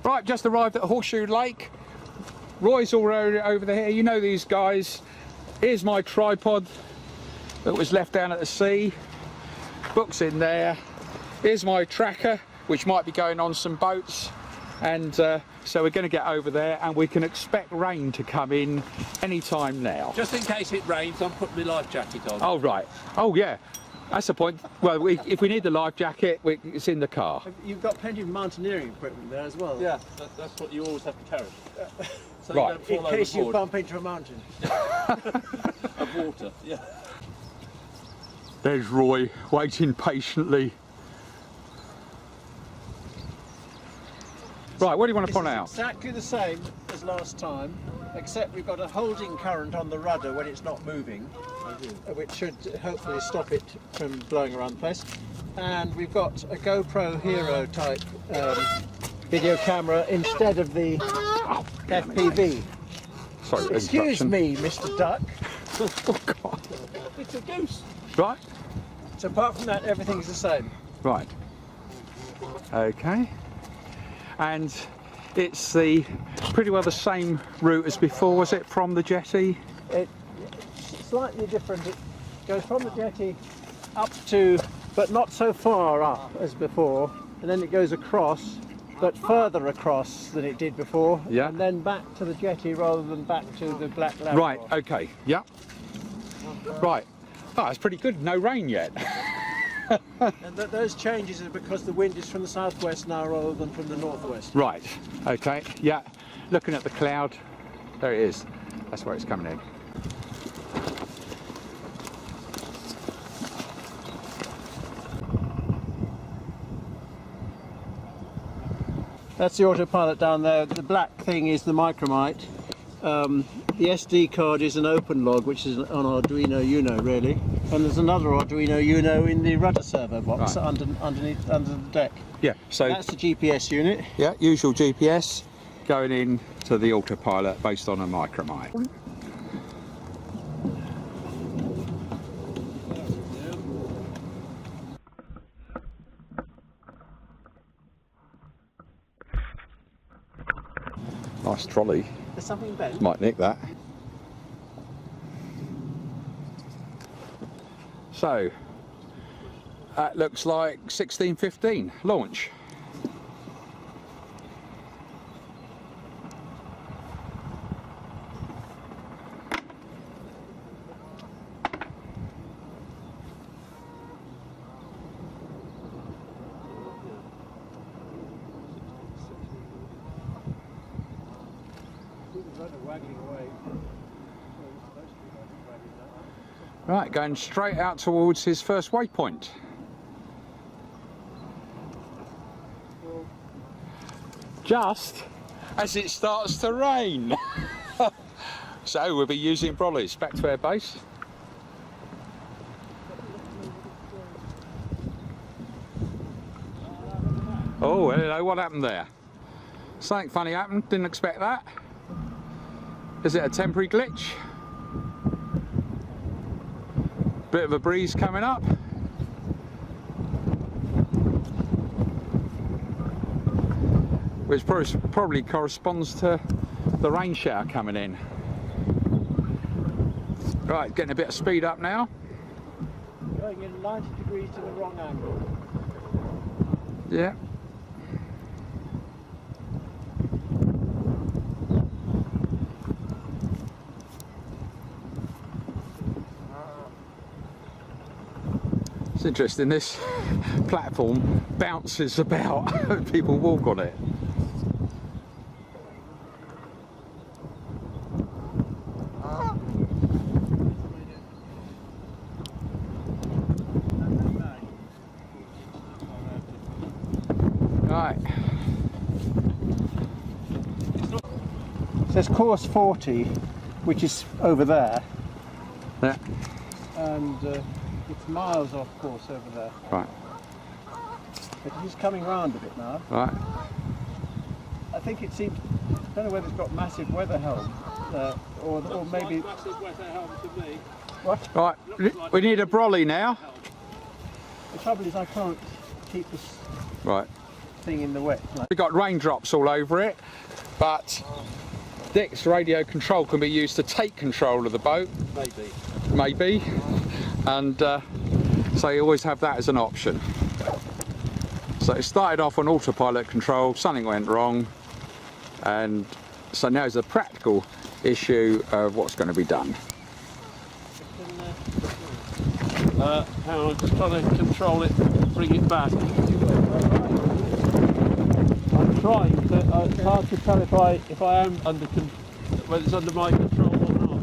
Right, just arrived at Horseshoe Lake. Roy's already over there. You know these guys. Here's my tripod that was left down at the sea. Book's in there. Here's my tracker, which might be going on some boats. And so we're going to get over there, and we can expect rain to come in any time now. Just in case it rains, I'm putting my life jacket on. Oh, right. Oh, yeah. That's the point. Well, if we need the life jacket, it's in the car. You've got plenty of mountaineering equipment there as well. Yeah, that's what you always have to carry. So right. You don't fall in case overboard. you bump into a mountain. Of water, yeah. There's Roy, waiting patiently. Right, what do you want to point out? Exactly the same as last time, except we've got a holding current on the rudder when it's not moving, which should hopefully stop it from blowing around the place. And we've got a GoPro Hero type video camera instead of the FPV. Sorry, excuse me, Mr. Duck. Oh, God. It's a goose. Right. So apart from that, everything's the same. Right. Okay. And it's pretty well the same route as before, was it, from the jetty? It's slightly different. It goes from the jetty up to, but not so far up as before, and then it goes across, but further across than it did before, yeah. And then back to the jetty rather than back to the Black Labrador. Right, okay, yeah. Right. Oh, it's pretty good, no rain yet. And those changes are because the wind is from the southwest now rather than from the northwest. Right, okay, yeah. Looking at the cloud, there it is. That's where it's coming in. That's the autopilot down there. The black thing is the micromite. The SD card is an open log, which is an Arduino Uno, really. And there's another Arduino Uno in the rudder servo box, right, underneath under the deck. Yeah, so that's the GPS unit. Yeah, usual GPS going in to the autopilot based on a micromite. Nice trolley. There's something bent. Might nick that. So that looks like 1615 launch. Right, going straight out towards his first waypoint. Just as it starts to rain. So we'll be using brollies. Back to our base. Oh, hello, what happened there? Something funny happened, didn't expect that. Is it a temporary glitch? Bit of a breeze coming up. Which probably corresponds to the rain shower coming in. Right, getting a bit of speed up now. Going in 90 degrees to the wrong angle. Yeah. It's interesting, this platform bounces about, people walk on it. Right. There's course 40, which is over there. Yeah. And it's miles off course over there. Right. But he's coming round a bit now. Right. I think it seems, I don't know whether it's got massive weather helm, or maybe... Massive weather helm to me. What? Right, we need a brolly now. The trouble is I can't keep this... Right. thing in the wet. Like, We got raindrops all over it, but Dick's radio control can be used to take control of the boat, maybe, and so you always have that as an option. So it started off on autopilot control, something went wrong, and so now it's a practical issue of what's going to be done. Hang on, I'm just trying to control it, bring it back. I'm trying, but it's hard to tell if I am under whether it's under my control or not.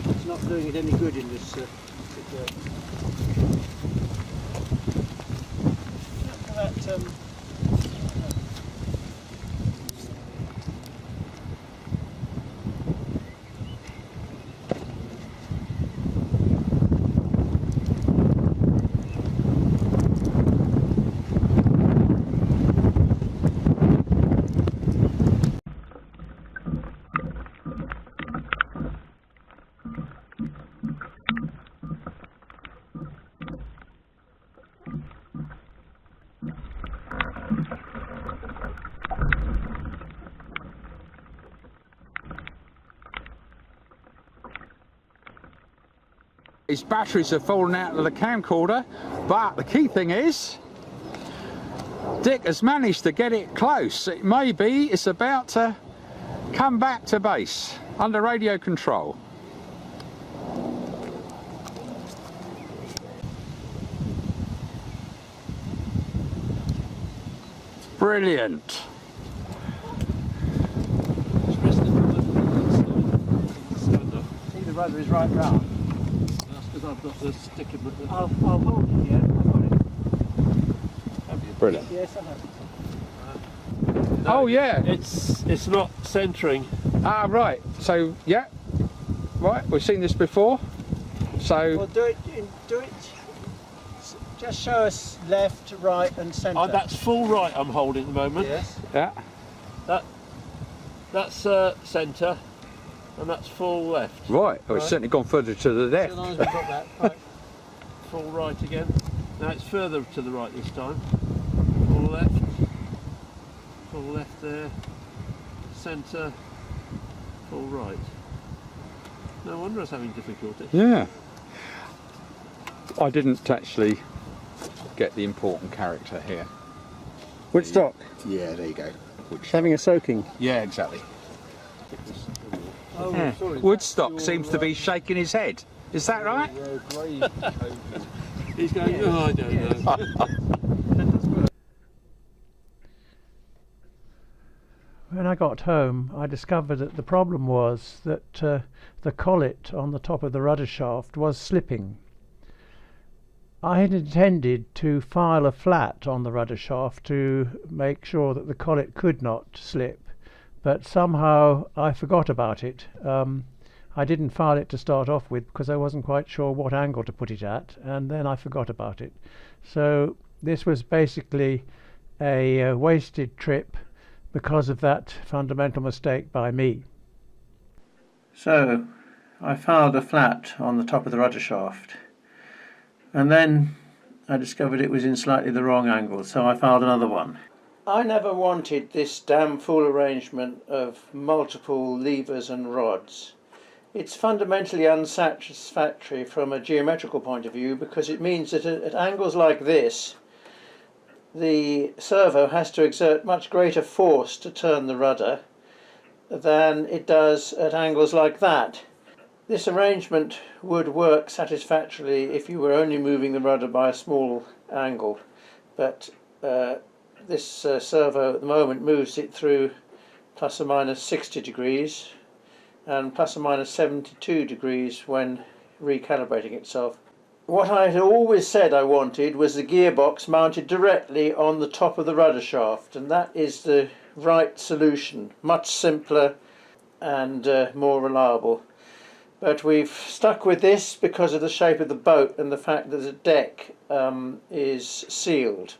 it's not doing it any good in this situation. His batteries have fallen out of the camcorder, but the key thing is Dick has managed to get it close. It may be it's about to come back to base under radio control. Brilliant. See, the rudder is right round. That's because I've got the sticker. I'll hold it, yeah. I've got it. Brilliant. Yes, I have. Oh yeah. It's not centering. Ah right. So yeah. Right. We've seen this before. So Well, do it. Just show us left, right, and centre. Oh, that's full right I'm holding at the moment. Yes. yeah. That's centre, and that's full left. Right. Oh, it's certainly gone further to the So left. long as we've got that. Right. Full right again. Now it's further to the right this time. Full left. Full left there. Centre. Full right. No wonder I was having difficulty. Yeah. I didn't actually get the important character here. Woodstock. Yeah, there you go. Having a soaking. Yeah, exactly. Oh, Yeah. sorry. Woodstock seems to be shaking his head. Is that right? He's going, oh, I don't know. When I got home, I discovered that the problem was that the collet on the top of the rudder shaft was slipping. I had intended to file a flat on the rudder shaft to make sure that the collet could not slip, but somehow I forgot about it. I didn't file it to start off with because I wasn't quite sure what angle to put it at, and then I forgot about it. So this was basically a wasted trip because of that fundamental mistake by me. So I filed a flat on the top of the rudder shaft, and then I discovered it was in slightly the wrong angle, so I filed another one. I never wanted this damn fool arrangement of multiple levers and rods. It's fundamentally unsatisfactory from a geometrical point of view because it means that at angles like this the servo has to exert much greater force to turn the rudder than it does at angles like that. This arrangement would work satisfactorily if you were only moving the rudder by a small angle, but this servo at the moment moves it through plus or minus 60 degrees and plus or minus 72 degrees when recalibrating itself. What I had always said I wanted was the gearbox mounted directly on the top of the rudder shaft, and that is the right solution, much simpler and more reliable. But we've stuck with this because of the shape of the boat and the fact that the deck is sealed.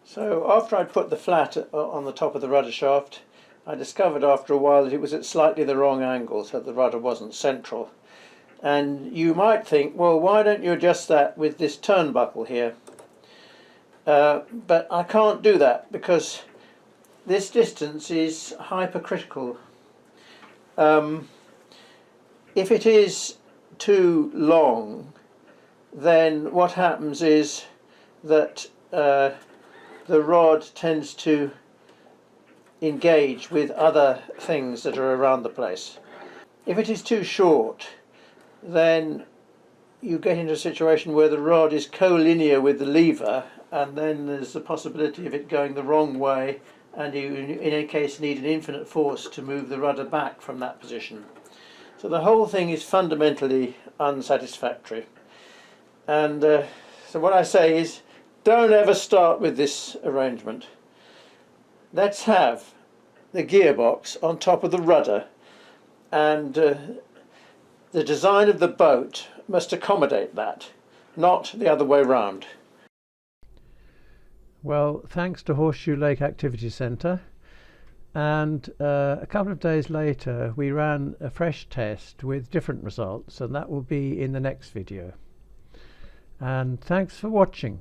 So after I'd put the flat on the top of the rudder shaft, I discovered after a while that it was at slightly the wrong angle, so the rudder wasn't central. And you might think, well, why don't you adjust that with this turnbuckle here? But I can't do that because this distance is hypercritical. If it is too long, then what happens is that the rod tends to engage with other things that are around the place. If it is too short, then you get into a situation where the rod is collinear with the lever, and then there's the possibility of it going the wrong way, and you in any case need an infinite force to move the rudder back from that position. So the whole thing is fundamentally unsatisfactory. And so what I say is, don't ever start with this arrangement. Let's have the gearbox on top of the rudder, and the design of the boat must accommodate that, not the other way round. Well, thanks to Horseshoe Lake Activity Centre, and a couple of days later we ran a fresh test with different results, and that will be in the next video. And thanks for watching.